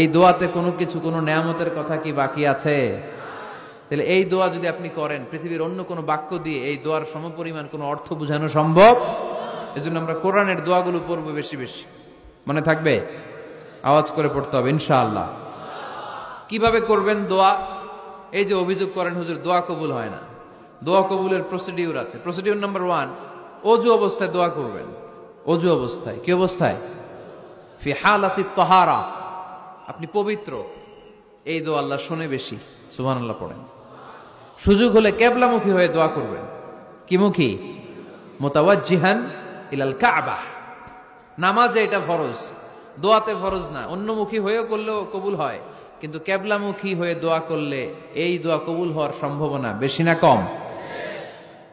এই দোয়াতে কোনো কিছু, কোনো নেয়ামতের কথা কি বাকি আছে? তাহলে এই দোয়া যদি আপনি করেন, পৃথিবীর অন্য কোনো বাক্য দিয়ে এই দোয়ার সমপরিমাণ কোনো অর্থ বোঝানো সম্ভব? এজন্য আমরা কোরআনের দোয়াগুলো পড়বো বেশি বেশি। মনে থাকবে? আওয়াজ করে পড়তে হবে ইনশাআল্লাহ। কিভাবে করবেন দোয়া? এই যে অভিযোগ করেন হুজুর দোয়া কবুল হয় না, দোয়া কবুলের প্রসিডিউর আছে। প্রসিডিউর নাম্বার 1, অজু অবস্থায় দোয়া করবেন। অজু অবস্থায়, কি অবস্থায়? ফি হালাতি তাহারা, আপনি পবিত্র, এই দোয়া আল্লাহ শুনে বেশি। সুবহানাল্লাহ পড়েন। সুযোগ হলে কিবলামুখী হয়ে দোয়া করবেন। কি মুখী? মুতাওয়াজ্জিহান ইলাল কাবা। নামাজে এটা ফরজ, দোয়াতে ফরজ না। অন্যমুখী হয়েও করলেও কবুল হয়, কিন্তু কিবলামুখী হয়ে দোয়া করলে এই দোয়া কবুল হওয়ার সম্ভাবনা বেশি না কম?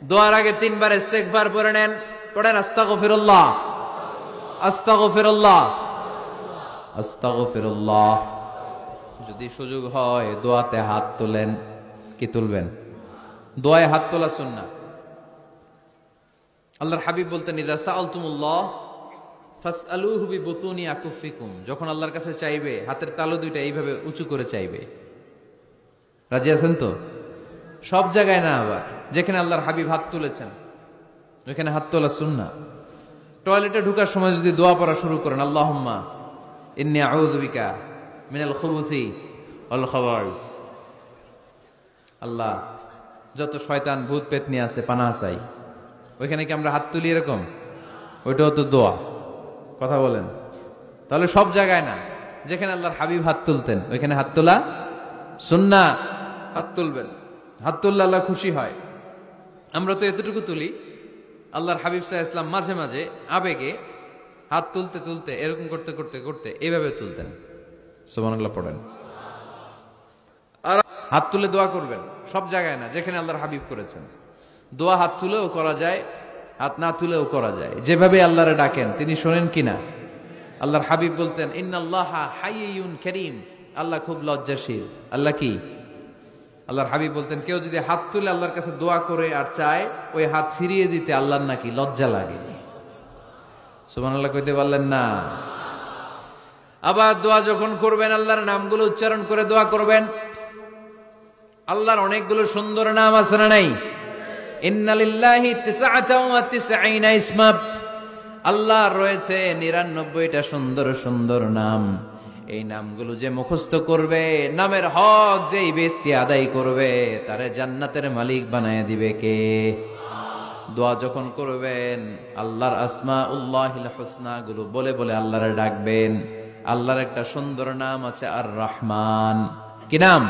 দোয়ার আগে 3 বার ইস্তেগফার পড়ে নেন। পড়েন আস্তাগফিরুল্লাহ, আস্তাগফিরুল্লাহ, আস্তাগফিরুল্লাহ। যদি সুযোগ হয় দোয়াতে হাত তোলেন। কি তুলবেন? দোয়ায় হাত তোলা সুন্নাহ। আল্লাহর হাবিব বলতেন, ইযা সাআলতুমুল্লাহ ফাসআলুহু বিবুতুনি আকুফিকুম, যখন আল্লাহর কাছে চাইবে হাতের তালু দুইটা এইভাবে উঁচু করে চাইবে। রাজি আছেন তো? সব জায়গায় না, আবার যেখানে আল্লাহর হাবিব হাত তুলেছেন ওইখানে হাত তোলা সুন্নাহ। টয়লেটে ঢোকার সময় যদি দোয়া পড়া শুরু করেন, আল্লাহুম্মা ইন্নী আউযু বিকা মিনাল খুবুসি ওয়াল খাবাইস, আল্লাহ যত শয়তান ভূত পেতনি আছে পানাহ চাই, ওইখানে কি আমরা হাত তুলি এরকম? ওইটাও তো দোয়া। কথা বলেন। তাহলে সব জায়গায় না, যেখানে আল্লাহর হাবিব হাত তুলতেন ওইখানে হাত তোলা সুন্নাহ। হাত তুলবেন, হাত তুললে আল্লাহ খুশি হয়। আমরা তো এতটুকু তুলি, আল্লাহর হাবিব সাল্লাল্লাহু আলাইহি ওয়াসাল্লাম মাঝে মাঝে আবেগে হাত তুলতে তুলতে এরকম করতে করতে করতে এইভাবে তুলতেন। সুবহানাল্লাহ পড়েন। আর হাত তুলে দোয়া করবেন, সব জায়গায় না, যেখানে আল্লাহর হাবিব করেছেন। দোয়া হাত তুলেও করা যায়, হাত না তুলেও করা যায়। যেভাবে আল্লাহরে ডাকেন তিনি শোনেন কিনা। আল্লাহর হাবিব বলতেন ইন্নাল্লাহা হাইয়ুন কারীম, আল্লাহ খুব লজ্জাশীল। আল্লাহ কি? আল্লাহর হাবিব বলতেন কেউ যদি হাত তুলে আল্লাহর কাছে দোয়া করে আর চায় ওই হাত ফিরিয়ে দিতে আল্লাহর নাকি লজ্জা লাগে। সুবহানাল্লাহ কইতে পারলেন না? আবার দোয়া যখন করবেন আল্লাহর নামগুলো উচ্চারণ করে দোয়া করবেন। আল্লাহর অনেকগুলো সুন্দর নাম আছে না নাই? ইন্না লিল্লাহি 99 ইসমা, আল্লাহর রয়েছে 99টা সুন্দর সুন্দর নাম। এই নামগুলো যে মুখস্থ করবে, নামের হক যেই ব্যক্তি আদায় করবে, তারে জান্নাতের মালিক বানায় দিবে কে? দোয়া যখন করবেন আল্লাহর আসমাউল্লাহিল হুসনা গুলো বলে বলে আল্লাহরে ডাকবেন। আল্লাহর একটা সুন্দর নাম আছে আর রহমান। কি নাম?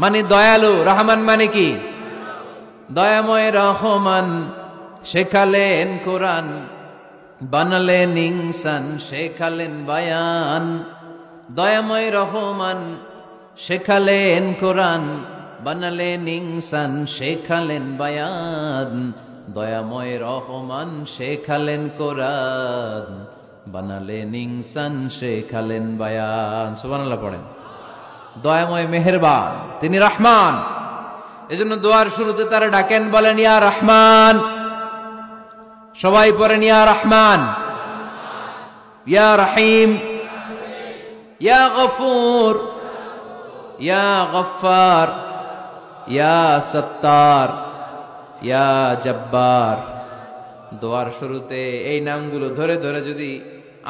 মানে দয়ালু। রহমান মানে কি? দয়াময়। রহমান শেখালেন কোরআন, বানালেন ইনসান, শেখালেন বায়ান। দয়াময় রহমান শেখালেন কোরআন, বানালেন ইনসান, শেখালেন বায়ান। দয়াময় রহমান শেখালেন কোরআন, বানালেন ইনসান, শেখালেন বায়ান। সুবহানাল্লাহ পড়েন। দয়াময় মেহেরবান, তিনি রহমান। এজন্য দোয়ার শুরুতে তারা ডাকেন, বলেন ইয়া রহমান। সবাই পড়েন ইয়া রহমান, ইয়া রহিম, ইয়া গফুর, ইয়া গফফার, ইয়া সত্তার, ইয়া জব্বার। দোয়ার শুরুতে এই নামগুলো ধরে ধরে যদি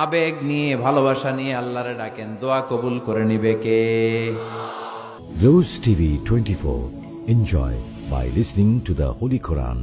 আবেগ নিয়ে ভালোবাসা নিয়ে আল্লাহরে ডাকেন, দোয়া কবুল করে নিবে কে? Rose TV 24. Enjoy by listening to the Holy Quran.